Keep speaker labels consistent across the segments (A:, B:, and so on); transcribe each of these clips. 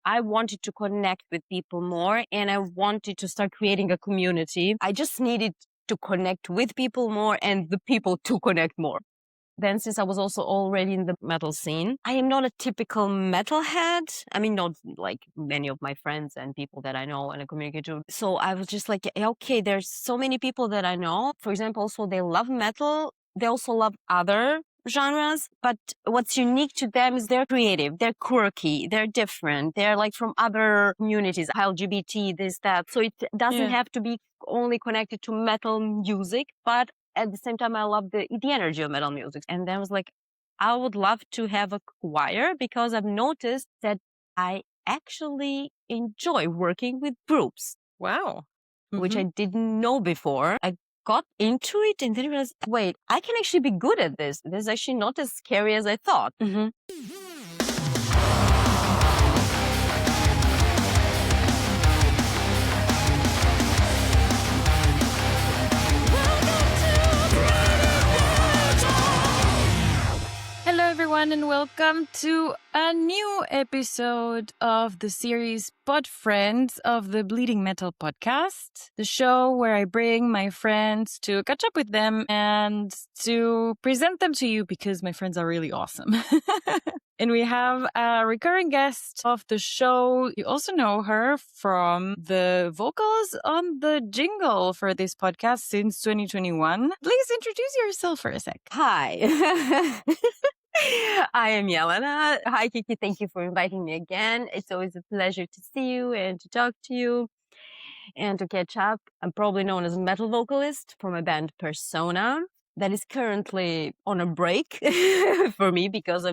A: I wanted to connect with people more and I wanted to start creating a community. I just needed to connect with people more and the people to connect more. Then since I was also already in the metal scene, I am not a typical metalhead. I mean, not like many of my friends and people that I know and I communicate to. So I was just like, okay, there's so many people that I know. For example, also they love metal. They also love other genres, but what's unique to them is they're creative, they're quirky, they're different, they're like from other communities, LGBT, this, that. So it doesn't have to be only connected to metal music, but at the same time, I love the energy of metal music. And then I was like, I would love to have a choir because I've noticed that I actually enjoy working with groups.
B: Wow.
A: Which I didn't know before. I got into it and then I realized, wait, I can actually be good at this. This is actually not as scary as I thought.
B: Hello, everyone, and welcome to a new episode of the series Pod Friends of the Bleeding Metal podcast, the show where I bring my friends to catch up with them and to present them to you because my friends are really awesome. And we have a recurring guest of the show. You also know her from the vocals on the jingle for this podcast since 2021. Please introduce yourself for a sec.
A: Hi. I am Jelena. Hi, Kiki. Thank you for inviting me again. It's always a pleasure to see you and to talk to you and to catch up. I'm probably known as a metal vocalist for my band Persona. That is currently on a break for me because I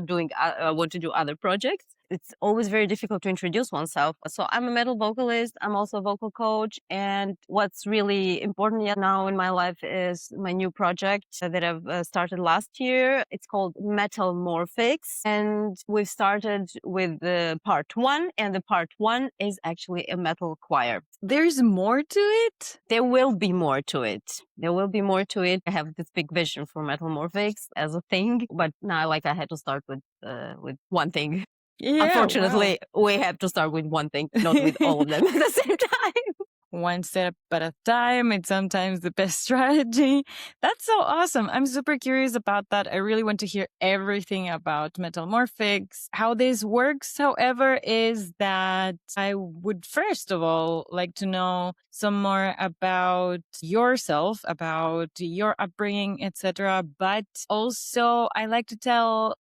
A: want to do other projects. It's always very difficult to introduce oneself. So I'm a metal vocalist. I'm also a vocal coach. And what's really important now in my life is my new project that I've started last year. It's called Metalmorphix. And we've started with the part 1. And the part 1 is actually a metal choir.
B: There's more to it?
A: There will be more to it. There will be more to it. I have this big vision for Metalmorphix as a thing. But now I had to start with one thing.
B: Yeah,
A: unfortunately, we have to start with one thing, not with all of them at the same time.
B: One step at a time. It's sometimes the best strategy. That's so awesome. I'm super curious about that. I really want to hear everything about Metalmorphix. How this works, however, is that I would first of all like to know some more about yourself, about your upbringing, etc. But also I like to tell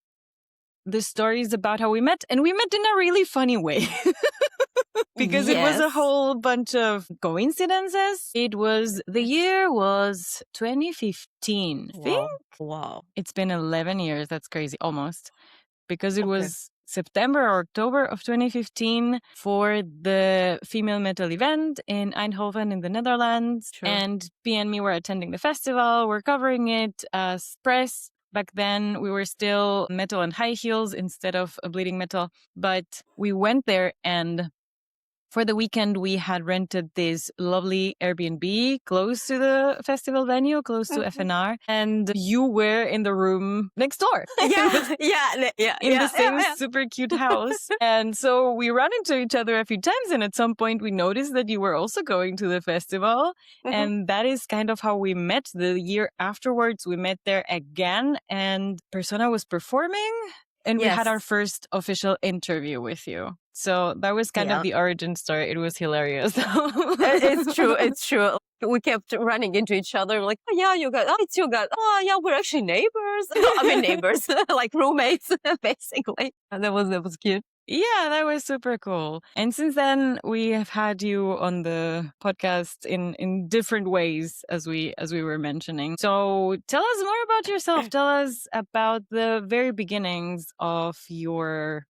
B: the stories about how we met, and we met in a really funny way. Because it was a whole bunch of coincidences. The year was 2015, I think.
A: Wow.
B: It's been 11 years. That's crazy. Almost. Because it was September or October of 2015 for the female metal event in Eindhoven in the Netherlands.
A: Sure.
B: And P and me were attending the festival. We're covering it as press. Back then, we were still metal and high heels instead of bleeding metal. But we went there, and for the weekend, we had rented this lovely Airbnb close to the festival venue, close to FNR. And you were in the room next door.
A: In
B: the same super cute house. And so we ran into each other a few times. And at some point, we noticed that you were also going to the festival. And that is kind of how we met. The year afterwards, we met there again. And Persona was performing. And we had our first official interview with you. So that was kind of the origin story. It was hilarious.
A: It's true. It's true. We kept running into each other like, oh, yeah, you guys. Oh, it's you guys. Oh, yeah, we're actually neighbors. I mean, neighbors, like roommates, basically. And that was cute.
B: Yeah, that was super cool. And since then, we have had you on the podcast in different ways, as we were mentioning. So tell us more about yourself. Tell us about the very beginnings of your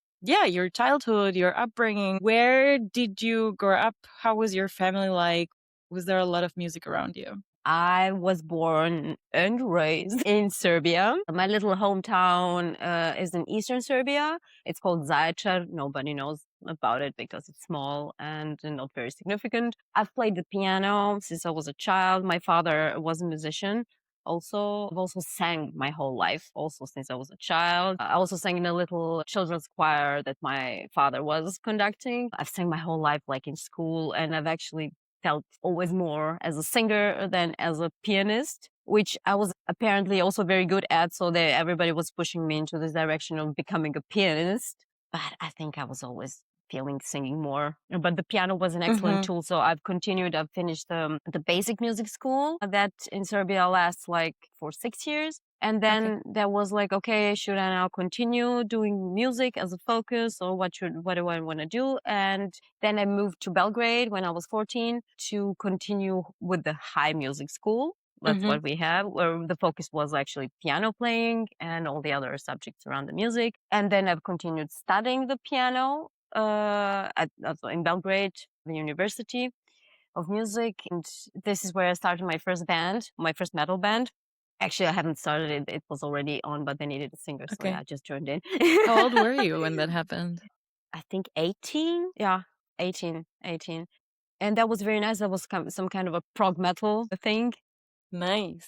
B: childhood, your upbringing. Where did you grow up? How was your family like? Was there a lot of music around you?
A: I was born and raised in Serbia. My little hometown is in eastern Serbia. It's called Zaječar. Nobody knows about it because it's small and not very significant. I've played the piano since I was a child. My father was a musician. also. I've also sang my whole life, also since I was a child. I also sang in a little children's choir that my father was conducting. I've sang my whole life, like in school, and I've actually felt always more as a singer than as a pianist, which I was apparently also very good at. So everybody was pushing me into this direction of becoming a pianist. But I think I was always feeling singing more. But the piano was an excellent tool. So I've continued. I've finished the basic music school that in Serbia lasts like for 6 years. And then there was like, okay, should I now continue doing music as a focus, or what do I want to do? And then I moved to Belgrade when I was 14 to continue with the high music school. That's what we have, where the focus was actually piano playing and all the other subjects around the music. And then I've continued studying the piano in Belgrade, the University of Music. And this is where I started my first band, my first metal band. Actually, I haven't started it. It was already on, but they needed a singer, so yeah, I just joined in.
B: How old were you when that happened?
A: I think 18. Yeah, 18. And that was very nice. That was some kind of a prog metal thing.
B: Nice.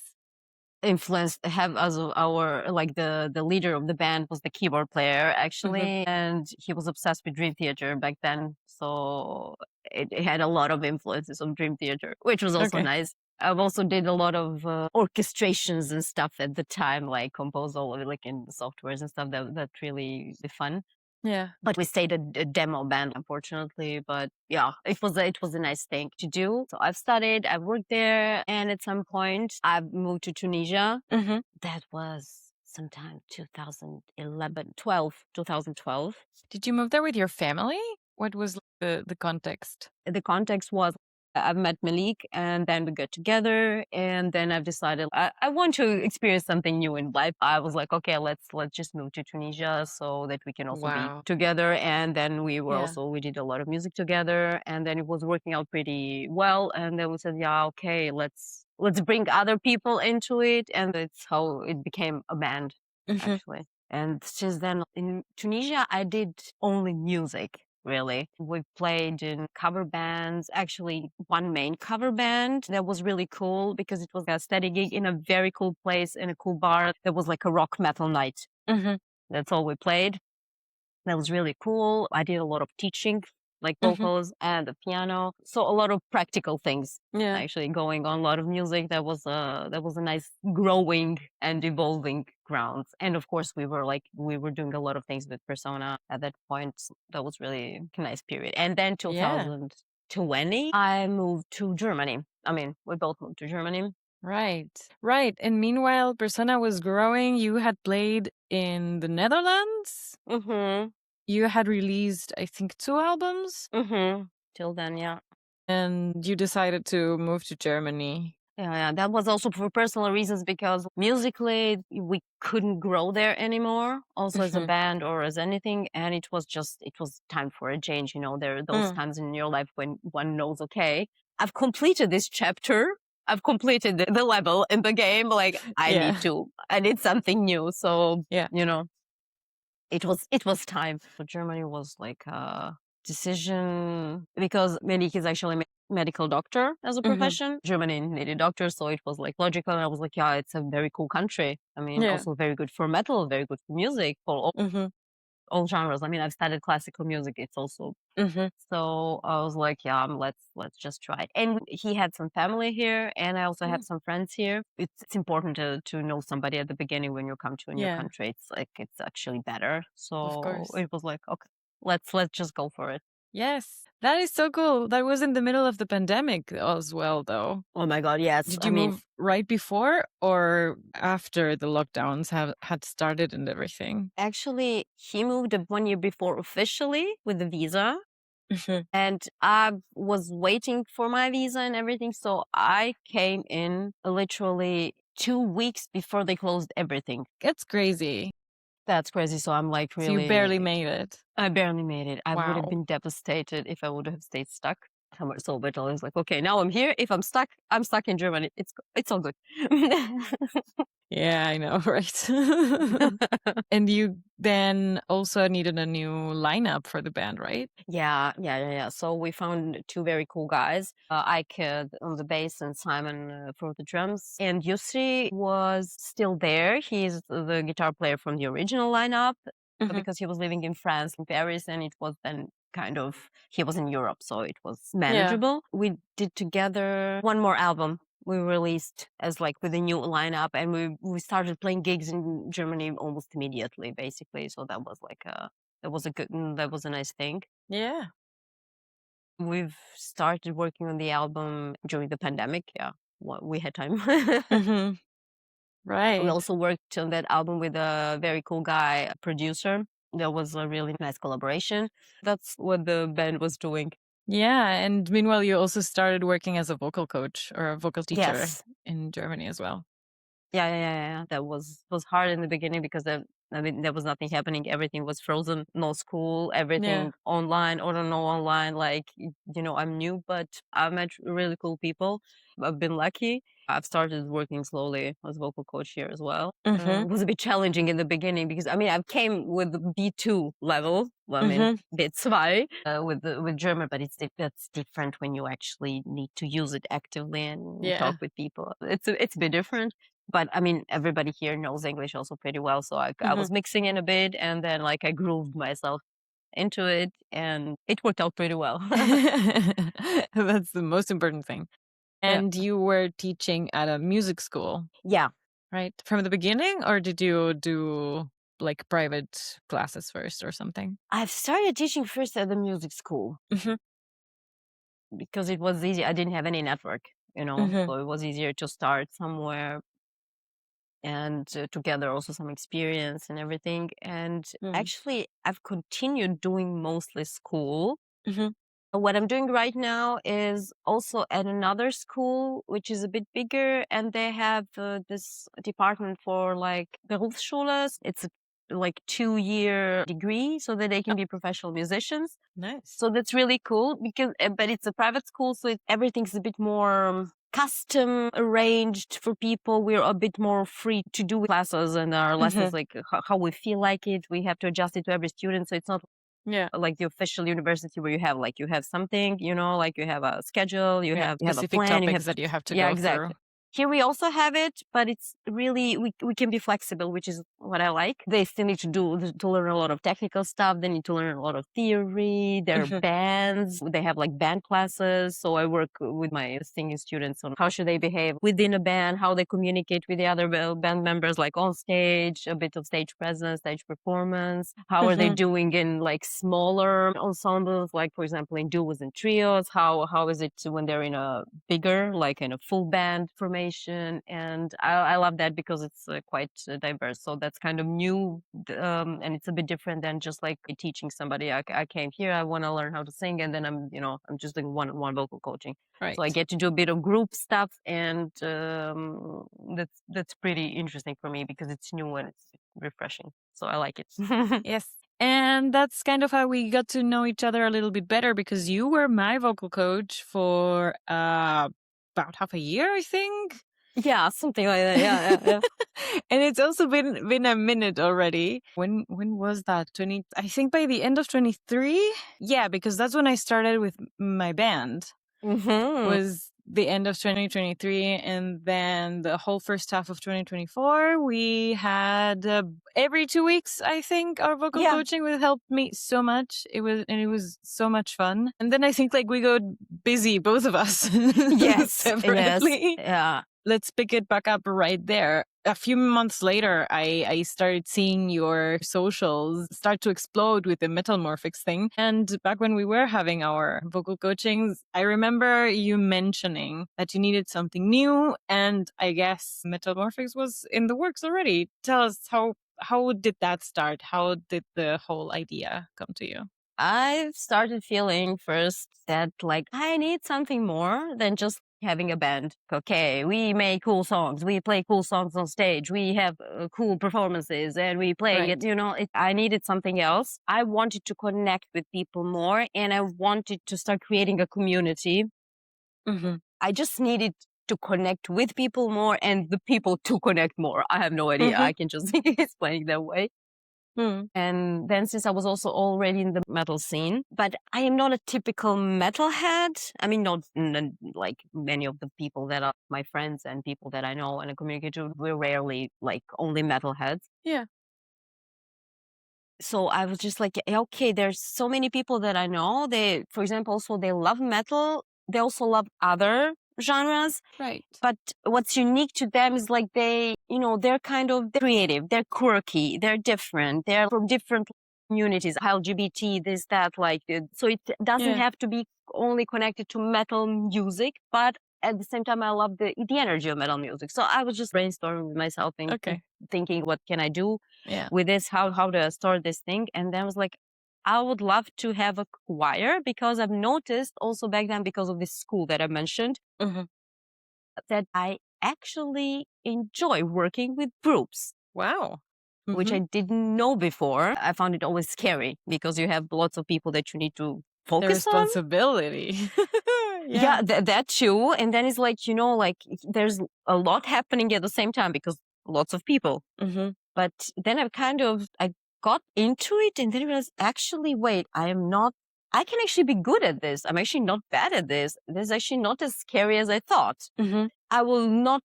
A: Influenced have as our like the leader of the band was the keyboard player actually, and he was obsessed with Dream Theater back then, so it had a lot of influences of Dream Theater, which was also nice. I've also did a lot of orchestrations and stuff at the time, like compose all of it, like in the softwares and stuff. That's really fun.
B: Yeah.
A: But we stayed a demo band, unfortunately. But yeah, it was a nice thing to do. So I've studied, I've worked there, and at some point I've moved to Tunisia. That was sometime 2012.
B: Did you move there with your family? What was the context?
A: The context was I've met Malik, and then we got together, and then I've decided I want to experience something new in life. I was like, okay, let's just move to Tunisia so that we can also be together. And then we did a lot of music together, and then it was working out pretty well. And then we said, yeah, okay, let's bring other people into it, and that's how it became a band actually. And since then in Tunisia, I did only music. Really. We played in cover bands, actually one main cover band that was really cool because it was a steady gig in a very cool place in a cool bar. That was like a rock metal night. That's all we played. That was really cool. I did a lot of teaching, like vocals and the piano. So a lot of practical things actually going on, a lot of music. That was a nice growing and evolving ground. And of course we were doing a lot of things with Persona at that point. That was really a nice period. And then 2020, I moved to Germany. I mean, we both moved to Germany.
B: Right. And meanwhile, Persona was growing. You had played in the Netherlands. You had released, I think, 2 albums.
A: Till then, yeah.
B: And you decided to move to Germany.
A: Yeah, that was also for personal reasons because musically we couldn't grow there anymore, also as a band or as anything. And it was time for a change. You know, there are those times in your life when one knows, okay, I've completed this chapter. I've completed the level in the game. Like I need something new. So, you know, it was time. So Germany was like a decision because Melik is actually a medical doctor as a profession. Germany needed doctors, so it was like logical. And I was like, yeah, it's a very cool country. I mean, also very good for metal, very good for music, for all genres. I mean, I've studied classical music. It's also so I was like, yeah, let's just try it. And he had some family here, and I also have some friends here. It's important to know somebody at the beginning when you come to a new country. It's like it's actually better. So it was like, okay, let's just go for it.
B: Yes, that is so cool. That was in the middle of the pandemic as well, though.
A: Oh my God, yes.
B: Did you move right before or after the lockdowns had started and everything?
A: Actually, he moved 1 year before officially with the visa. And I was waiting for my visa and everything. So I came in literally 2 weeks before they closed everything.
B: That's crazy.
A: That's crazy. So I'm like, really.
B: So you barely made it.
A: I barely made it. I would have been devastated if I would have stayed stuck. So metal is like, okay, now I'm here. If I'm stuck in Germany. It's all good.
B: Yeah, I know, right? And you then also needed a new lineup for the band, right?
A: Yeah. So we found two very cool guys, Ike on the bass and Simon for the drums. And Yusri was still there. He's the guitar player from the original lineup because he was living in France, in Paris, and it was then he was in Europe, so it was manageable. We did together one more album. We released as like with a new lineup, and we started playing gigs in Germany almost immediately, basically. So that was like that was a nice thing.
B: Yeah.
A: We've started working on the album during the pandemic. Yeah, we had time.
B: Mm-hmm. Right.
A: We also worked on that album with a very cool guy, a producer. That was a really nice collaboration. That's what the band was doing.
B: Yeah. And meanwhile, you also started working as a vocal coach or a vocal teacher in Germany as well.
A: Yeah. That was hard in the beginning because there was nothing happening. Everything was frozen. No school, everything online or no online. Like, I'm new, but I've met really cool people. I've been lucky. I've started working slowly as vocal coach here as well. It was a bit challenging in the beginning because I came with the B2 level. B2 with German, but that's different when you actually need to use it actively and talk with people. It's a bit different. But everybody here knows English also pretty well. So I was mixing in a bit, and then like I grooved myself into it, and it worked out pretty well.
B: That's the most important thing. And you were teaching at a music school.
A: Yeah.
B: Right? From the beginning, or did you do like private classes first or something?
A: I've started teaching first at the music school because it was easy. I didn't have any network, so it was easier to start somewhere and to gather also some experience and everything. And actually, I've continued doing mostly school. What I'm doing right now is also at another school, which is a bit bigger, and they have this department for like Berufsschule. It's a like 2-year degree so that they can be professional musicians.
B: Nice.
A: So that's really cool but it's a private school, so everything's a bit more custom arranged for people. We're a bit more free to do classes and our lessons like how we feel like it. We have to adjust it to every student, so it's not like the official university where you have something, like you have a schedule, you have a plan,
B: topics that you have to go through.
A: Here we also have it, but it's really we can be flexible, which is what I like. They still need to learn a lot of technical stuff. They need to learn a lot of theory. There are bands. They have like band classes. So I work with my singing students on how should they behave within a band, how they communicate with the other band members, like on stage, a bit of stage presence, stage performance. How are they doing in like smaller ensembles, like for example in duos and trios? How is it when they're in a bigger, like in a full band formation? And I love that because it's quite diverse. So that's kind of new, and it's a bit different than just like teaching somebody. I came here, I want to learn how to sing, and then I'm just doing one vocal coaching.
B: Right.
A: So I get to do a bit of group stuff, and that's pretty interesting for me because it's new and it's refreshing. So I like it.
B: Yes. And that's kind of how we got to know each other a little bit better, because you were my vocal coach for about half a year, I think.
A: Yeah, something like that. Yeah.
B: And it's also been a minute already. When was that? I think by the end of 23. Yeah, because that's when I started with my band. Was the end of 2023, and then the whole first half of 2024 we had every 2 weeks, I think, our vocal coaching would help me so much. It was so much fun. And then I think like we got busy, both of us.
A: Yes.
B: Separately.
A: Yeah.
B: Let's pick it back up right there. A few months later, I started seeing your socials start to explode with the Metalmorphix thing. And back when we were having our vocal coachings, I remember you mentioning that you needed something new. And I guess Metalmorphix was in the works already. Tell us, how did that start? How did the whole idea come to you?
A: I started feeling first that like I need something more than just having a band. Okay, we make cool songs. We play cool songs on stage. We have cool performances and we play
B: Right.
A: it. I needed something else. I wanted to connect with people more and I wanted to start creating a community.
B: Mm-hmm.
A: I just needed to connect with people more and the people to connect more. I have no idea.
B: Mm-hmm.
A: I can just explain it that way. And then since I was also already in the metal scene, but I am not a typical metalhead. I mean, not like many of the people that are my friends and people that I know and I communicate to, we're rarely like only metalheads.
B: Yeah.
A: So I was just like, okay, there's so many people that I know. They, for example, also they love metal. They also love other genres.
B: Right.
A: But what's unique to them is like they're kind of creative, they're quirky, they're different, they're from different communities, LGBT, this, that, so it doesn't have to be only connected to metal music, but at the same time, I love the energy of metal music. So I was just brainstorming with myself and thinking, what can I do with this? How do I start this thing? And then I was like, I would love to have a choir because I've noticed also back then because of this school that I mentioned, that I actually enjoy working with groups.
B: Wow.
A: Which I didn't know before. I found it always scary because you have lots of people that you need to focus
B: on. Responsibility.
A: Yeah, that too. And then it's like, there's a lot happening at the same time because lots of people. But then I got into it and then I realized, actually, wait, I can actually be good at this. I'm actually not bad at this. This is actually not as scary as I thought. I will not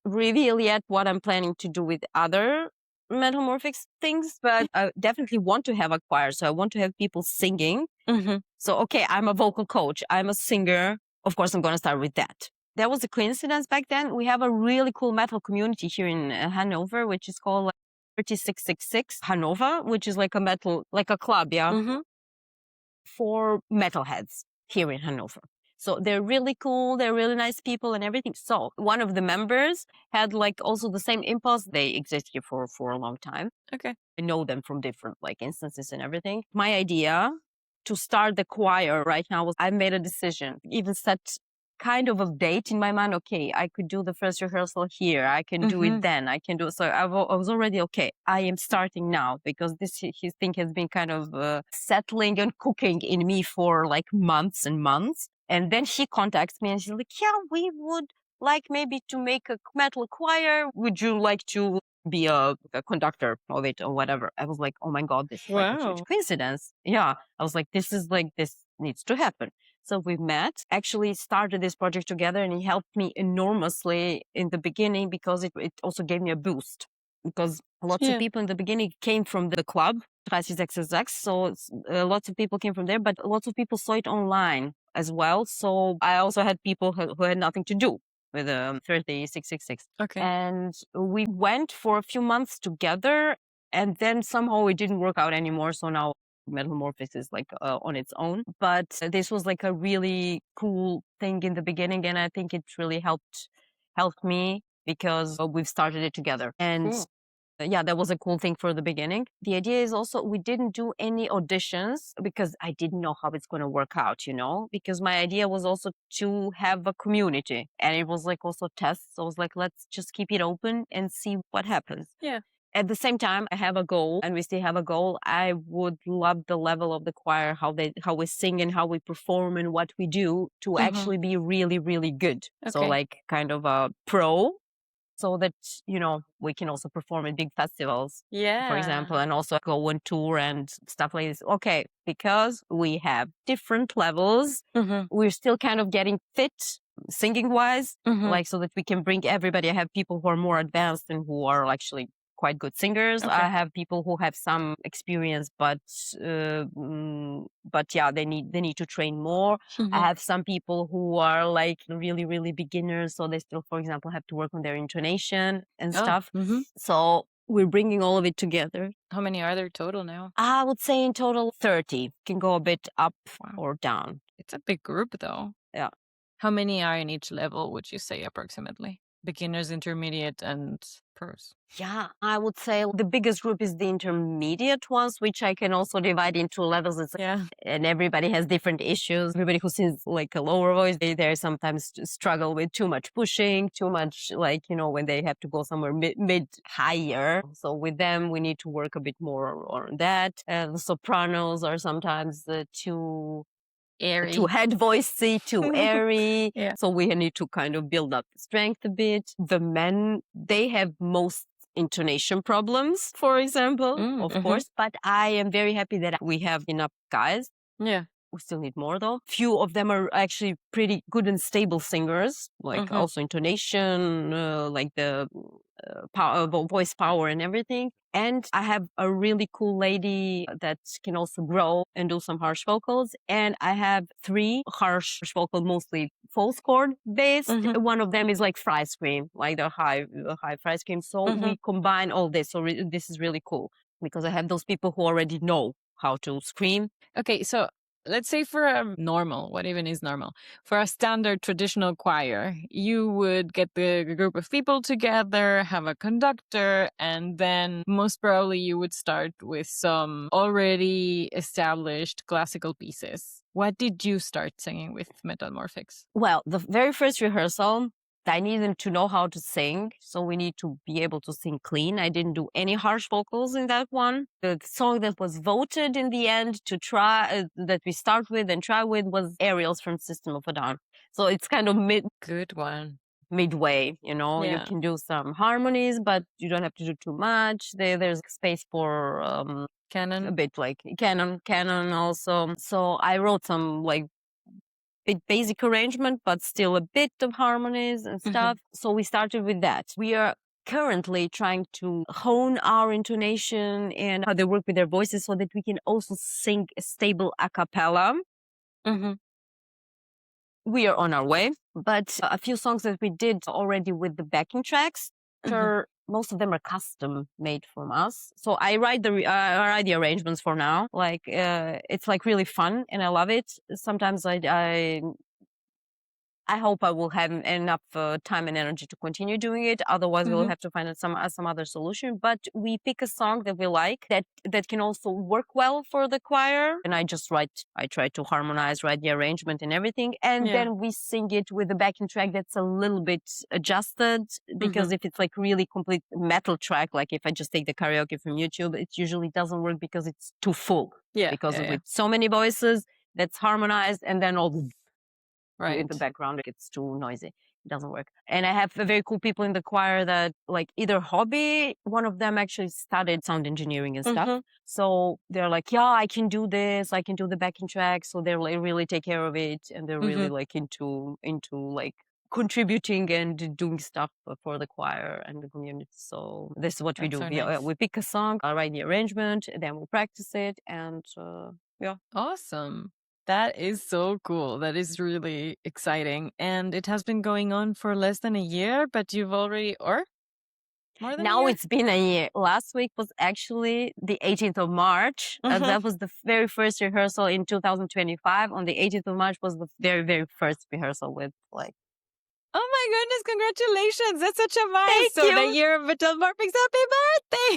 A: reveal yet what I'm planning to do with other Metalmorphix things, but I definitely want to have a choir. So I want to have people singing. So, okay, I'm a vocal coach. I'm a singer. Of course, I'm going to start with that. There was a coincidence back then. We have a really cool metal community here in Hanover, which is called 3666 Hanover, which is like a club, for metalheads here in Hanover. So they're really cool. They're really nice people and everything. So one of the members had like also the same impulse. They exist here for a long time.
B: Okay.
A: I know them from different like instances and everything. My idea to start the choir right now was I made a decision, even set kind of a date in my mind. Okay, I could do the first rehearsal here. I can do it then. I can do it. So I was already okay. I am starting now because his thing has been kind of settling and cooking in me for like months and months. And then he contacts me and she's like, yeah, we would like maybe to make a metal choir. Would you like to be a conductor of it or whatever? I was like, oh my God, this is like a huge coincidence. Yeah. I was like, this needs to happen. So we met, actually started this project together and he helped me enormously in the beginning because it also gave me a boost because lots of people in the beginning came from the club, 36xx. So lots of people came from there, but lots of people saw it online as well. So I also had people who had nothing to do with 36xx.
B: Okay.
A: And we went for a few months together and then somehow it didn't work out anymore. So now Metalmorphix is like on its own. But this was like a really cool thing in the beginning. And I think it really helped me because we've started it together. And yeah, that was a cool thing for the beginning. The idea is also we didn't do any auditions because I didn't know how it's going to work out, because my idea was also to have a community and it was like also tests. So I was like, let's just keep it open and see what happens.
B: Yeah.
A: At the same time, I have a goal and we still have a goal. I would love the level of the choir, how we sing and how we perform and what we do to actually be really, really good.
B: Okay.
A: So like kind of a pro so that, we can also perform at big festivals, for example, and also go on tour and stuff like this. Okay, because we have different levels, we're still kind of getting fit singing wise, like so that we can bring everybody. I have people who are more advanced and who are actually quite good singers.
B: Okay.
A: I have people who have some experience, but yeah, they need to train more. I have some people who are like really, really beginners. So they still, for example, have to work on their intonation and stuff. So we're bringing all of it together.
B: How many are there total now?
A: I would say in total 30. Can go a bit up or down.
B: It's a big group though.
A: Yeah.
B: How many are in each level, would you say approximately? beginners, intermediate, and pros.
A: Yeah, I would say the biggest group is the intermediate ones, which I can also divide into levels.
B: Yeah.
A: And everybody has different issues. Everybody who sings like a lower voice, they sometimes struggle with too much pushing, too much like, when they have to go somewhere mid higher. So with them, we need to work a bit more on that. The sopranos are sometimes too
B: Airy.
A: too head voicey, too airy.
B: Yeah.
A: So we need to kind of build up the strength a bit. The men, they have most intonation problems, for example, of course. But I am very happy that we have enough guys.
B: Yeah.
A: We still need more though. Few of them are actually pretty good and stable singers, like also intonation, like the voice power and everything. And I have a really cool lady that can also grow and do some harsh vocals. And I have 3 harsh vocals, mostly false chord based. One of them is like fry scream, like the high fry scream. So we combine all this. So this is really cool because I have those people who already know how to scream.
B: Okay, so let's say for a normal, what even is normal? For a standard traditional choir, you would get the group of people together, have a conductor, and then most probably you would start with some already established classical pieces. What did you start singing with Metalmorphix?
A: Well, the very first rehearsal, I need them to know how to sing. So we need to be able to sing clean. I didn't do any harsh vocals in that one. The song that was voted in the end to try, that we start with and try with, was Aerials from System of a Down. So it's kind of
B: Good one.
A: Midway, You can do some harmonies, but you don't have to do too much. There's space for
B: canon,
A: a bit like canon also. So I wrote some like basic arrangement, but still a bit of harmonies and stuff. So we started with that. We are currently trying to hone our intonation and how they work with their voices so that we can also sing a stable a cappella. We are on our way, but a few songs that we did already with the backing tracks, most of them are custom made from us. So I write the arrangements for now. Like it's like really fun and I love it. Sometimes I hope I will have enough time and energy to continue doing it. Otherwise, we'll have to find some other solution. But we pick a song that we like that can also work well for the choir. And I try to harmonize, write the arrangement and everything. And then we sing it with a backing track that's a little bit adjusted. Because if it's like really complete metal track, like if I just take the karaoke from YouTube, it usually doesn't work because it's too full. Because with so many voices, that's harmonized and then all in the background, it's too noisy. It doesn't work. And I have very cool people in the choir that like either hobby. One of them actually studied sound engineering and stuff. So they're like, yeah, I can do this. I can do the backing track. So they like, really take care of it. And they're really like into like contributing and doing stuff for the choir and the community. So this is what we do.
B: So nice.
A: We pick a song, I write the arrangement, then we'll practice it. And
B: Awesome. That is so cool. That is really exciting. And it has been going on for less than a year, but you've already, or more than
A: now
B: a year?
A: It's been a year. Last week was actually the 18th of March. That was the very first rehearsal in 2025. On the 18th of March was the very, very first rehearsal with like.
B: Oh my goodness, congratulations. That's such a milestone. A year of Metalmorphix. Happy birthday.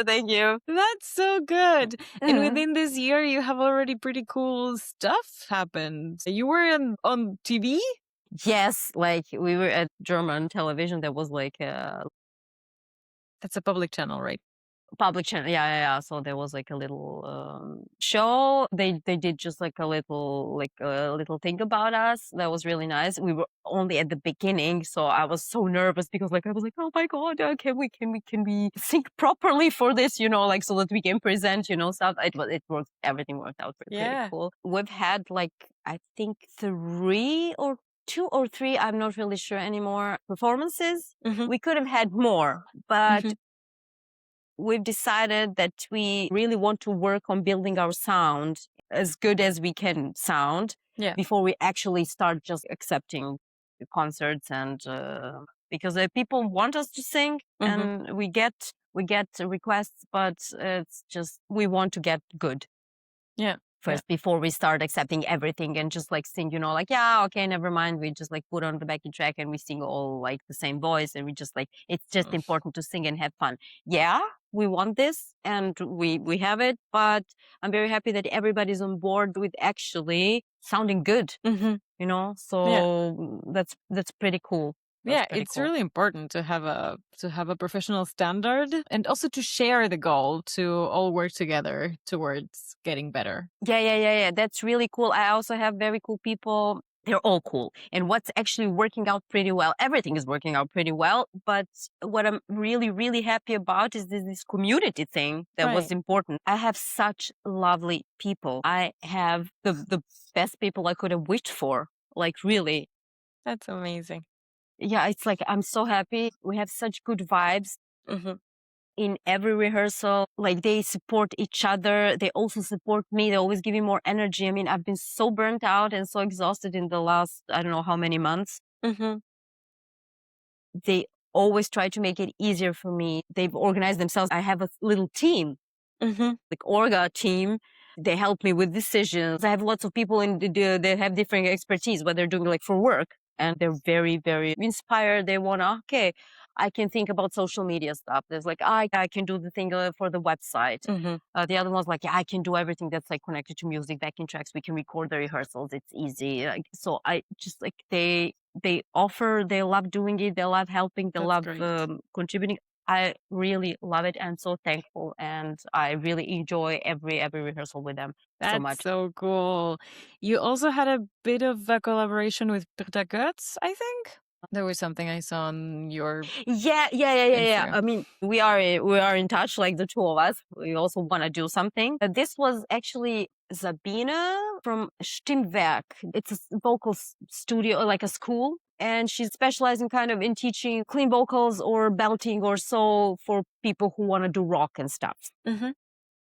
A: Thank you.
B: That's so good. And within this year, you have already pretty cool stuff happened. You were on TV?
A: Yes, like we were at German television. There was like
B: That's a public channel, right?
A: Public channel, yeah. So there was like a little show. They did just like a little thing about us. That was really nice. We were only at the beginning, so I was so nervous because like I was like, oh my god, can we sing properly for this? Like so that we can present, stuff. It worked. Everything worked out pretty cool. We've had like I think 2 or 3. I'm not really sure anymore. Performances. We could have had more, but. We've decided that we really want to work on building our sound as good as we can sound before we actually start just accepting the concerts and because people want us to sing and we get requests, but it's just we want to get good first before we start accepting everything and just like sing, like, yeah, okay, never mind. We just like put on the backing track and we sing all like the same voice. And we just like, it's just important to sing and have fun. Yeah, we want this and we have it, but I'm very happy that everybody's on board with actually sounding good, so that's pretty cool.
B: It's cool. Really important to have a professional standard and also to share the goal to all work together towards getting better.
A: Yeah. That's really cool. I also have very cool people. They're all cool. And what's actually working out pretty well, everything is working out pretty well. But what I'm really, really happy about is this community thing that was important. I have such lovely people. I have the best people I could have wished for, like really.
B: That's amazing.
A: Yeah, it's like, I'm so happy. We have such good vibes in every rehearsal. Like they support each other. They also support me. They always give me more energy. I mean, I've been so burnt out and so exhausted in the last, I don't know how many months. They always try to make it easier for me. They've organized themselves. I have a little team, like Orga team. They help me with decisions. I have lots of people they have different expertise, what they're doing like for work. And they're very, very inspired. They want to, okay, I can think about social media stuff. There's like, I can do the thing for the website. The other one's like, yeah, I can do everything that's like connected to music, backing tracks. We can record the rehearsals. It's easy. Like, so I just like, they offer, they love doing it. They love helping. They love contributing. I really love it. I'm so thankful. And I really enjoy every rehearsal with them so much.
B: That's so cool. You also had a bit of a collaboration with Britta Goetz, I think. There was something I saw on your
A: Yeah. I mean, we are in touch, like the two of us. We also want to do something. This was actually Sabina from Stimmwerk. It's a vocal studio, like a school. And she's specializing kind of in teaching clean vocals or belting or so for people who want to do rock and stuff.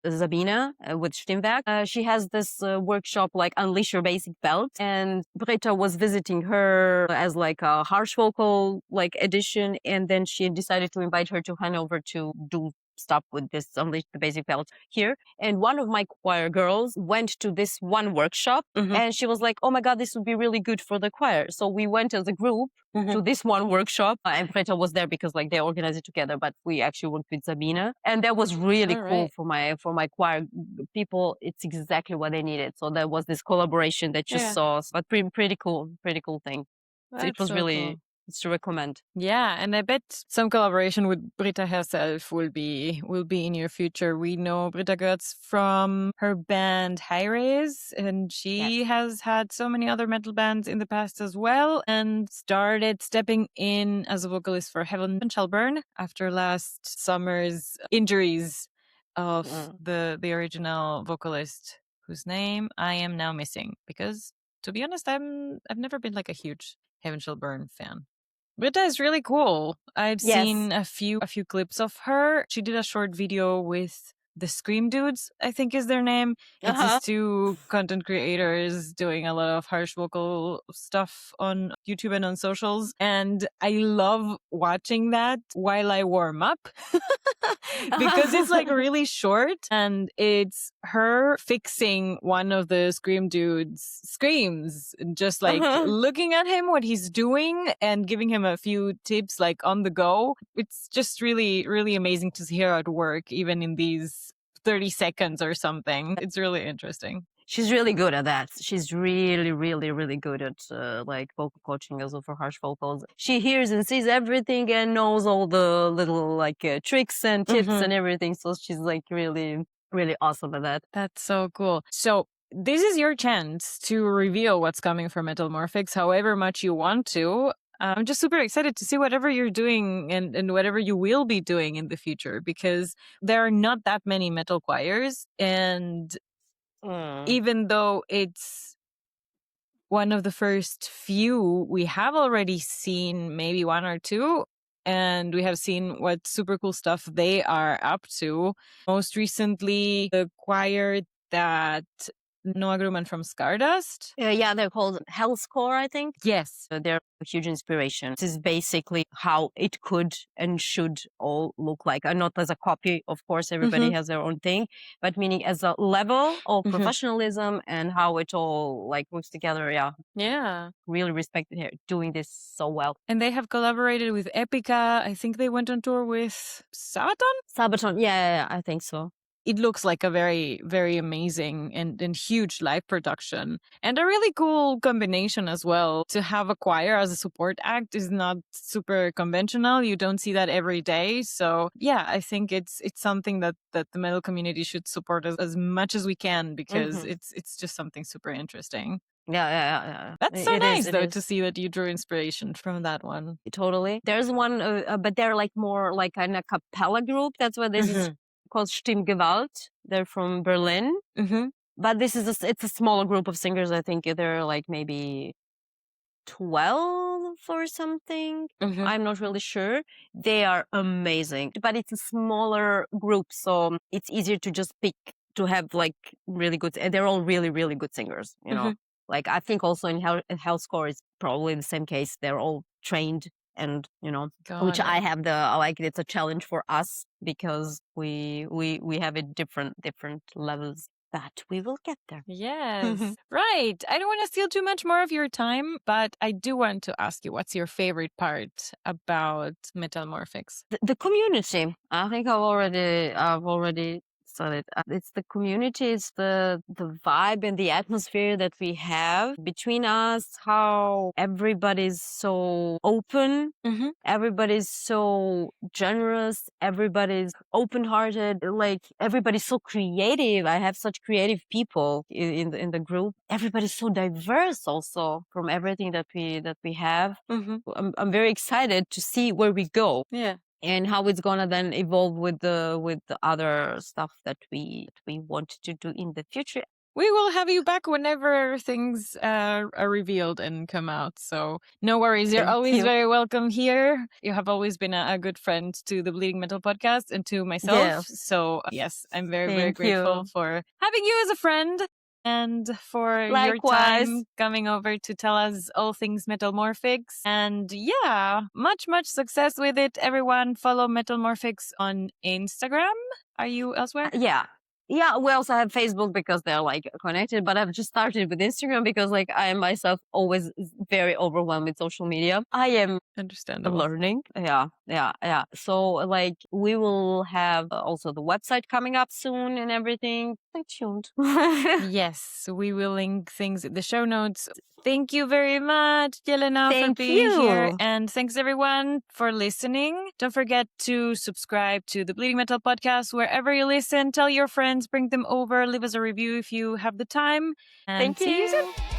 A: Sabina with Stimmwerk. She has this workshop like Unleash Your Basic Belt, and Britta was visiting her as like a harsh vocal like edition, and then she decided to invite her to Hanover to do stuff with this Unleash the Basic Belt here. And one of my choir girls went to this one workshop and she was like, oh my God, this would be really good for the choir. So we went as a group to this one workshop, and Britta was there because like they organized it together, but we actually worked with Sabina, and that was really cool for my choir people. It's exactly what they needed. So there was this collaboration that you saw, but pretty cool thing. So it was so really cool. It's to recommend.
B: Yeah, and I bet some collaboration with Britta herself will be in your future. We know Britta Goetz from her band Hi-Rays, and she has had so many other metal bands in the past as well, and started stepping in as a vocalist for Heaven Shall Burn after last summer's injuries of the original vocalist, whose name I am now missing, because to be honest, I've never been like a huge Heaven Shall Burn fan. Britta is really cool. I've seen a few clips of her. She did a short video with the Scream Dudes, I think is their name. It's just two content creators doing a lot of harsh vocal stuff on YouTube and on socials. And I love watching that while I warm up because it's like really short, and it's her fixing one of the Scream Dudes' screams, just like looking at him, what he's doing, and giving him a few tips like on the go. It's just really, really amazing to see her at work, even in these 30 seconds or something. It's really interesting.
A: She's really good at that. She's really, really, really good at like vocal coaching also for harsh vocals. She hears and sees everything and knows all the little like tricks and tips and everything. So she's like really, really awesome at that.
B: That's so cool. So this is your chance to reveal what's coming from Metalmorphix, however much you want to. I'm just super excited to see whatever you're doing and whatever you will be doing in the future, because there are not that many metal choirs. And even though it's one of the first few, we have already seen maybe one or two, and we have seen what super cool stuff they are up to. Most recently, the choir that Noah Grumman from Stardust.
A: Yeah, they're called Hellscore, I think.
B: Yes.
A: They're a huge inspiration. This is basically how it could and should all look like. And not as a copy, of course, everybody has their own thing, but meaning as a level of professionalism and how it all like moves together. Yeah.
B: Yeah.
A: Really respect doing this so well.
B: And they have collaborated with Epica. I think they went on tour with Sabaton?
A: Sabaton, yeah, I think so.
B: It looks like a very, very amazing and huge live production. And a really cool combination as well. To have a choir as a support act is not super conventional. You don't see that every day. So yeah, I think it's something that the metal community should support as much as we can, because it's just something super interesting.
A: Yeah.
B: That's so nice, though, to see that you drew inspiration from that one.
A: Totally. There's one, but they're like more like an a cappella group. That's what this is called, Stimmgewalt. They're from Berlin. But this is it's a smaller group of singers. I think they're like maybe 12 or something. I'm not really sure. They are amazing, but it's a smaller group, so it's easier to just pick to have like really good. And they're all really, really good singers. You know, like I think also in Hellscore is probably the same case. They're all trained. And you know, which I have like it's a challenge for us because we have it different levels, but we will get there.
B: Yes. Right. I don't want to steal too much more of your time, but I do want to ask you, what's your favorite part about Metalmorphix?
A: The community. I think I've already said it. It's the community, it's the vibe and the atmosphere that we have between us, how everybody's so open, everybody's so generous, everybody's open-hearted, like everybody's so creative. I have such creative people in the group. Everybody's so diverse also from everything that we have. I'm very excited to see where we go.
B: Yeah.
A: And how it's gonna then evolve with the other stuff that we want to do in the future.
B: We will have you back whenever things are revealed and come out. So no worries. You're always very welcome here. You have always been a good friend to the Bleeding Metal podcast and to myself.
A: Yeah.
B: So yes, I'm very grateful for having you as a friend. And for your time coming over to tell us all things Metalmorphix. And yeah, much success with it, everyone. Follow Metalmorphix on Instagram. Are you elsewhere?
A: Yeah, we also have Facebook because they're like connected, but I've just started with Instagram because like I am myself always very overwhelmed with social media. I am
B: understandable
A: learning. Yeah. So like we will have also the website coming up soon and everything. Stay tuned.
B: Yes, we will link things in the show notes. Thank you very much, Jelena, for being here. And thanks everyone for listening. Don't forget to subscribe to the Bleeding Metal podcast wherever you listen. Tell your friends, bring them over, leave us a review if you have the time. And
A: Thank you.
B: See you soon.